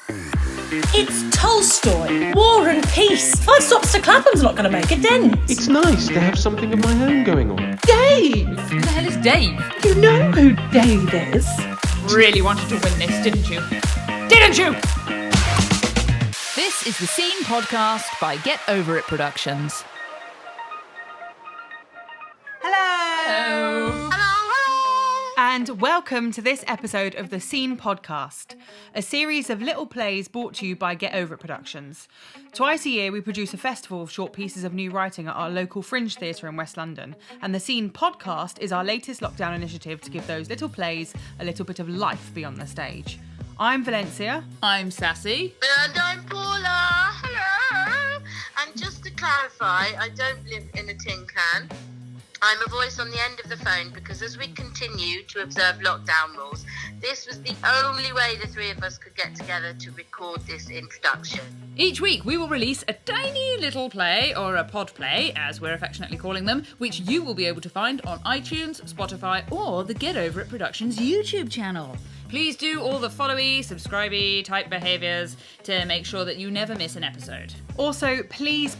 It's Tolstoy, War and Peace. 5 stops to Clapham's not going to make a dent. It's nice to have something of my own going on. Dave! Who the hell is Dave? You know who Dave is. Really wanted to win this, didn't you? Didn't you? This is the Scene Podcast by Get Over It Productions. Hello! And welcome to this episode of the Scene Podcast, a series of little plays brought to you by Get Over It Productions. Twice a year we produce a festival of short pieces of new writing at our local Fringe Theatre in West London, and the Scene Podcast is our latest lockdown initiative to give those little plays a little bit of life beyond the stage. I'm Valencia. I'm Sassy. And I'm Paula. Hello. And just to clarify, I don't live in a tin can. I'm a voice on the end of the phone because as we continue to observe lockdown rules, this was the only way the three of us could get together to record this introduction. Each week we will release a tiny little play, or a pod play, as we're affectionately calling them, which you will be able to find on iTunes, Spotify, or the Get Over It Productions YouTube channel. Please do all the followy, subscribey type behaviours to make sure that you never miss an episode. Also, please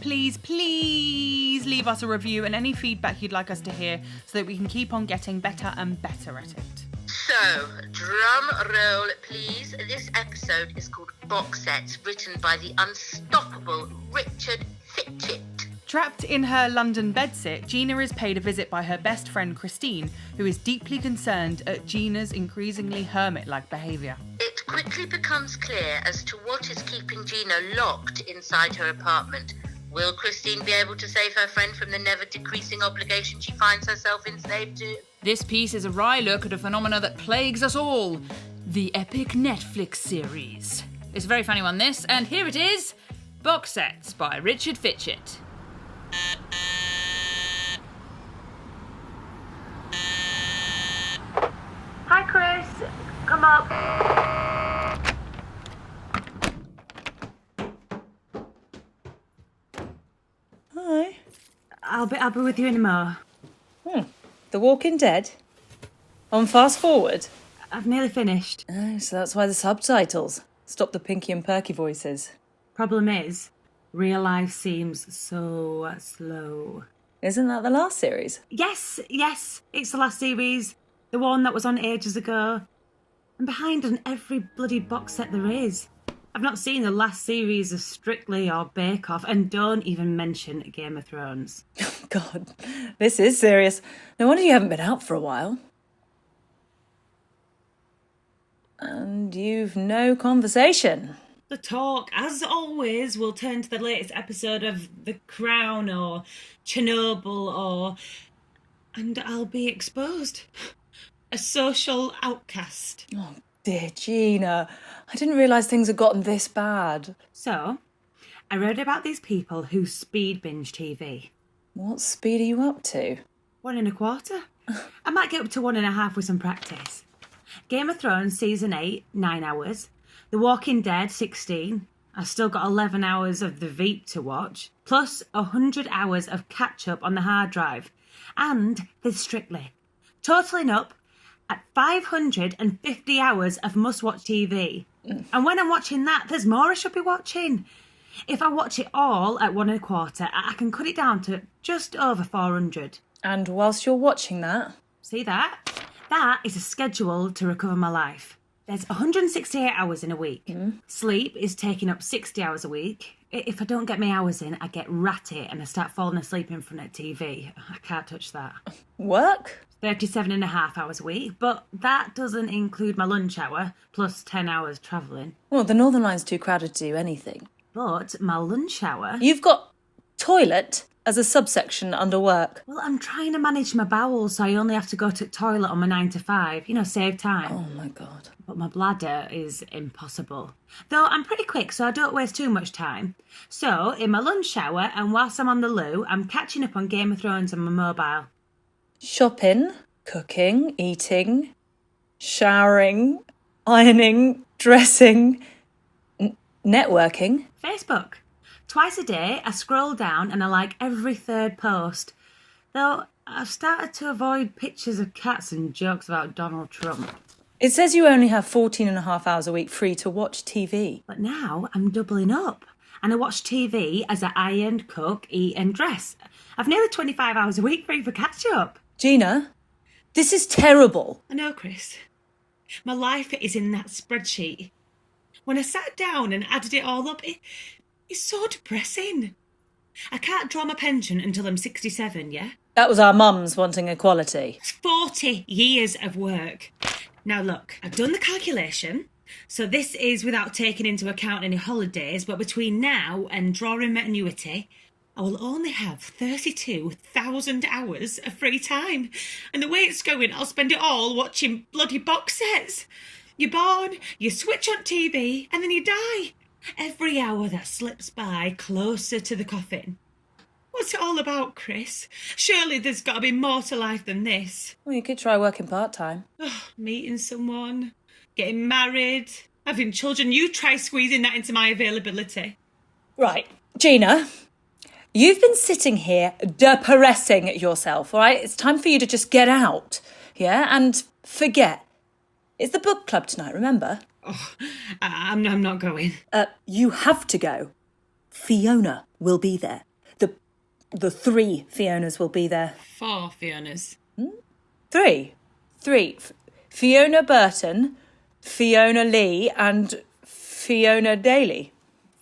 leave us a review and any feedback you'd like us to hear so that we can keep on getting better and better at it. So, drum roll please. This episode is called Boxsets, written by the unstoppable Richard Fitchett. Trapped in her London bedsit, Gina is paid a visit by her best friend Christine, who is deeply concerned at Gina's increasingly hermit-like behaviour. It quickly becomes clear as to what is keeping Gina locked inside her apartment. Will Christine be able to save her friend from the never-decreasing obligation she finds herself enslaved to? This piece is a wry look at a phenomena that plagues us all, the epic Netflix series. It's a very funny one, this, and here it is, Boxsets by Richard Fitchett. Hi Chris, come up. Hi. I'll be with you in a mo. The Walking Dead? On fast forward? I've nearly finished. Oh, so that's why the subtitles. Stop the Pinky and Perky voices. Problem is, real life seems so slow. Isn't that the last series? Yes, it's the last series. The one that was on ages ago. I'm behind on every bloody box set there is. I've not seen the last series of Strictly or Bake Off, and don't even mention Game of Thrones. God, this is serious. No wonder you haven't been out for a while. And you've no conversation. The talk, as always, will turn to the latest episode of The Crown or Chernobyl and I'll be exposed. A social outcast. Oh, dear Gina. I didn't realise things had gotten this bad. So, I read about these people who speed binge TV. What speed are you up to? 1 1/4. I might get up to 1.5 with some practice. Game of Thrones Season 8, 9 hours. The Walking Dead, 16. I've still got 11 hours of The Veep to watch, plus 100 hours of catch-up on the hard drive. And there's Strictly. Totaling up at 550 hours of must-watch TV. And when I'm watching that, there's more I should be watching. If I watch it all at 1 1/4, I can cut it down to just over 400. And whilst you're watching that... See that? That is a schedule to recover my life. There's 168 hours in a week. Sleep is taking up 60 hours a week. If I don't get my hours in, I get ratty and I start falling asleep in front of TV. I can't touch that. Work? 37.5 hours a week, but that doesn't include my lunch hour, plus 10 hours travelling. Well, the Northern Line's too crowded to do anything. But my lunch hour... You've got toilet as a subsection under work. Well, I'm trying to manage my bowels, so I only have to go to the toilet on my 9 to 5. Save time. Oh, my God. But my bladder is impossible. Though I'm pretty quick, so I don't waste too much time. So, in my lunch hour, and whilst I'm on the loo, I'm catching up on Game of Thrones on my mobile. Shopping, cooking, eating, showering, ironing, dressing, networking. Facebook. Twice a day, I scroll down and I like every third post. Though I've started to avoid pictures of cats and jokes about Donald Trump. It says you only have 14 and a half hours a week free to watch TV. But now I'm doubling up. And I watch TV as I iron, cook, eat and dress. I've nearly 25 hours a week free for catch-up. Gina, this is terrible. I know, Chris. My life is in that spreadsheet. When I sat down and added it all up, it's so depressing. I can't draw my pension until I'm 67, yeah? That was our mums wanting equality. It's 40 years of work. Now look, I've done the calculation. So this is without taking into account any holidays, but between now and drawing my annuity, I will only have 32,000 hours of free time. And the way it's going, I'll spend it all watching bloody box sets. You're born, you switch on TV, and then you die. Every hour that slips by closer to the coffin. What's it all about, Chris? Surely there's got to be more to life than this. Well, you could try working part-time. Meeting someone, getting married, having children. You try squeezing that into my availability. Right, Gina, you've been sitting here depressing yourself, all right? It's time for you to just get out, yeah? And forget. It's the book club tonight, remember? Oh, I'm not going. You have to go. Fiona will be there. The 3 Fionas will be there. 4 Fionas. 3. Fiona Burton, Fiona Lee and Fiona Daly.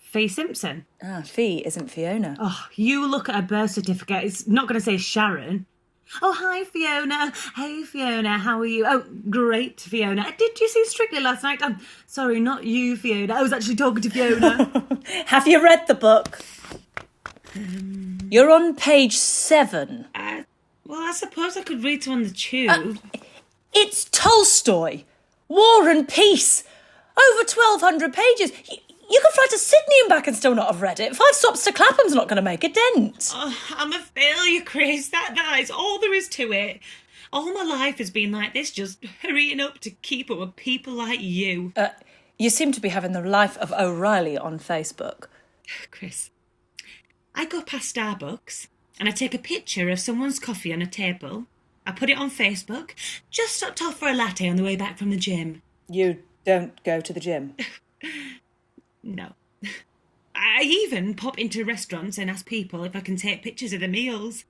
Fay Simpson. Fee isn't Fiona. Oh, you look at her birth certificate. It's not going to say Sharon. Oh, hi, Fiona. Hey, Fiona, how are you? Oh, great, Fiona. Did you see Strictly last night? Sorry, not you, Fiona. I was actually talking to Fiona. Have you read the book? You're on page 7. Well, I suppose I could read some on the tube. It's Tolstoy. War and Peace. Over 1,200 pages. You could fly to Sydney and back and still not have read it. 5 stops to Clapham's not going to make a dent. Oh, I'm a failure, Chris. That is all there is to it. All my life has been like this, just hurrying up to keep up with people like you. You seem to be having the life of O'Reilly on Facebook. Chris, I go past Starbucks and I take a picture of someone's coffee on a table. I put it on Facebook. Just stopped off for a latte on the way back from the gym. You don't go to the gym? No. I even pop into restaurants and ask people if I can take pictures of the meals.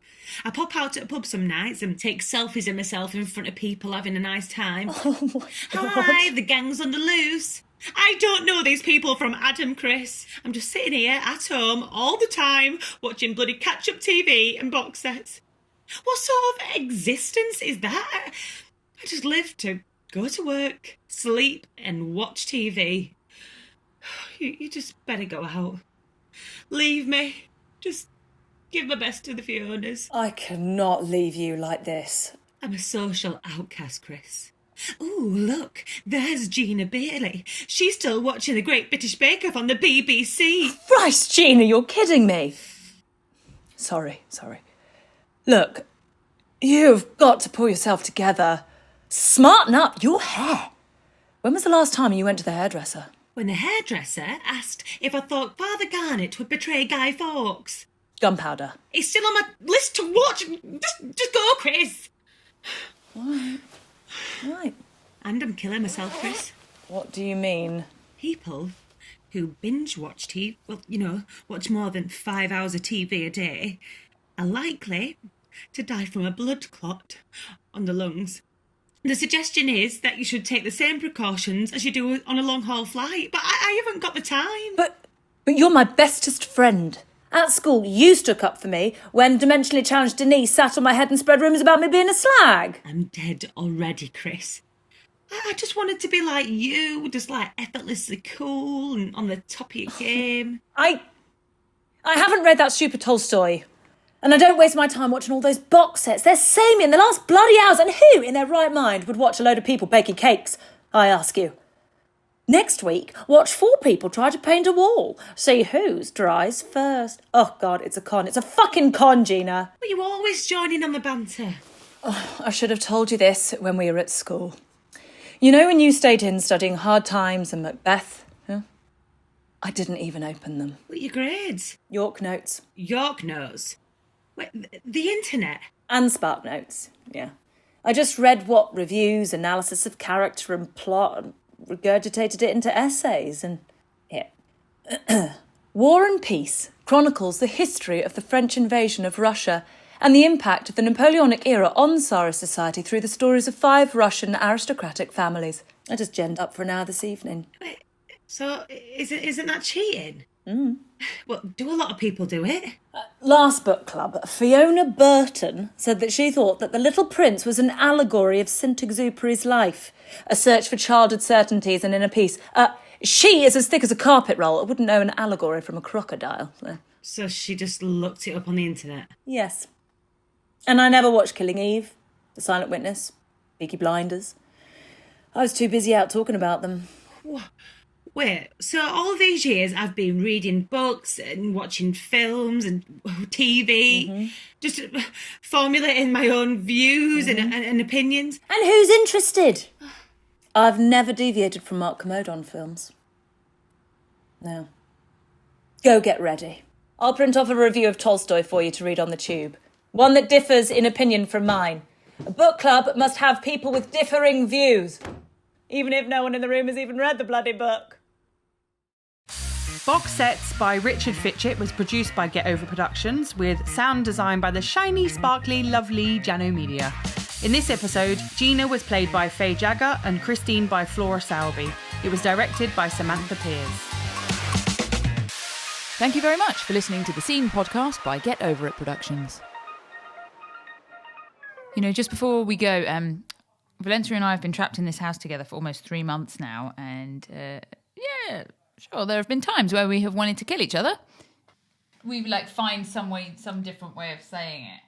I pop out at a pub some nights and take selfies of myself in front of people having a nice time. Oh my God. Hi, the gang's on the loose. I don't know these people from Adam, Chris. I'm just sitting here at home all the time watching bloody catch-up TV and box sets. What sort of existence is that? I just live to go to work, sleep and watch TV. You just better go out. Leave me. Just give my best to the Fionas. I cannot leave you like this. I'm a social outcast, Chris. Ooh, look, there's Gina Bailey. She's still watching The Great British Bake Off on the BBC. Christ, Gina, you're kidding me. Sorry. Look, you've got to pull yourself together. Smarten up. Your hair. When was the last time you went to the hairdresser? When the hairdresser asked if I thought Father Garnet would betray Guy Fawkes. Gunpowder. It's still on my list to watch. Just go, Chris. Right. And I'm killing myself, Chris. What do you mean? People who binge watch TV, watch more than 5 hours of TV a day, are likely to die from a blood clot on the lungs. The suggestion is that you should take the same precautions as you do on a long-haul flight, but I haven't got the time. But you're my bestest friend. At school, you stuck up for me when dimensionally challenged Denise sat on my head and spread rumours about me being a slag. I'm dead already, Chris. I just wanted to be like you, just like effortlessly cool and on the top of your game. I haven't read that stupid Tolstoy. And I don't waste my time watching all those box sets. They're samey in the last bloody hours. And who in their right mind would watch a load of people baking cakes, I ask you? Next week, watch 4 people try to paint a wall. See whose dries first. Oh, God, it's a con. It's a fucking con, Gina. But you're always joining on the banter. Oh, I should have told you this when we were at school. You know when you stayed in studying Hard Times and Macbeth? Huh? I didn't even open them. What are your grades? York Notes. York Notes? Wait, the internet? And Spark Notes, yeah. I just read what reviews, analysis of character and plot, and regurgitated it into essays, and here. War and Peace chronicles the history of the French invasion of Russia and the impact of the Napoleonic era on Tsarist society through the stories of 5 Russian aristocratic families. I just genned up for an hour this evening. Wait, so isn't that cheating? Well, do a lot of people do it? Last book club, Fiona Burton said that she thought that The Little Prince was an allegory of Saint-Exupéry's life, a search for childhood certainties and inner peace. She is as thick as a carpet roll. I wouldn't know an allegory from a crocodile. So she just looked it up on the internet? Yes. And I never watched Killing Eve, The Silent Witness, Peaky Blinders. I was too busy out talking about them. Wait, so all these years I've been reading books and watching films and TV, just formulating my own views and opinions. And who's interested? I've never deviated from Mark Kermode on films. No. Go get ready. I'll print off a review of Tolstoy for you to read on the tube. One that differs in opinion from mine. A book club must have people with differing views. Even if no one in the room has even read the bloody book. Boxsets by Richard Fitchett was produced by Get Over Productions, with sound design by the shiny, sparkly, lovely Janno Media. In this episode, Gina was played by Fay Jagger and Christine by Flora Sowerby. It was directed by Samantha Pears. Thank you very much for listening to the Scene podcast by Get Over It Productions. You know, just before we go, Valencia and I have been trapped in this house together for almost 3 months now, and sure, there have been times where we have wanted to kill each other. We find some different way of saying it.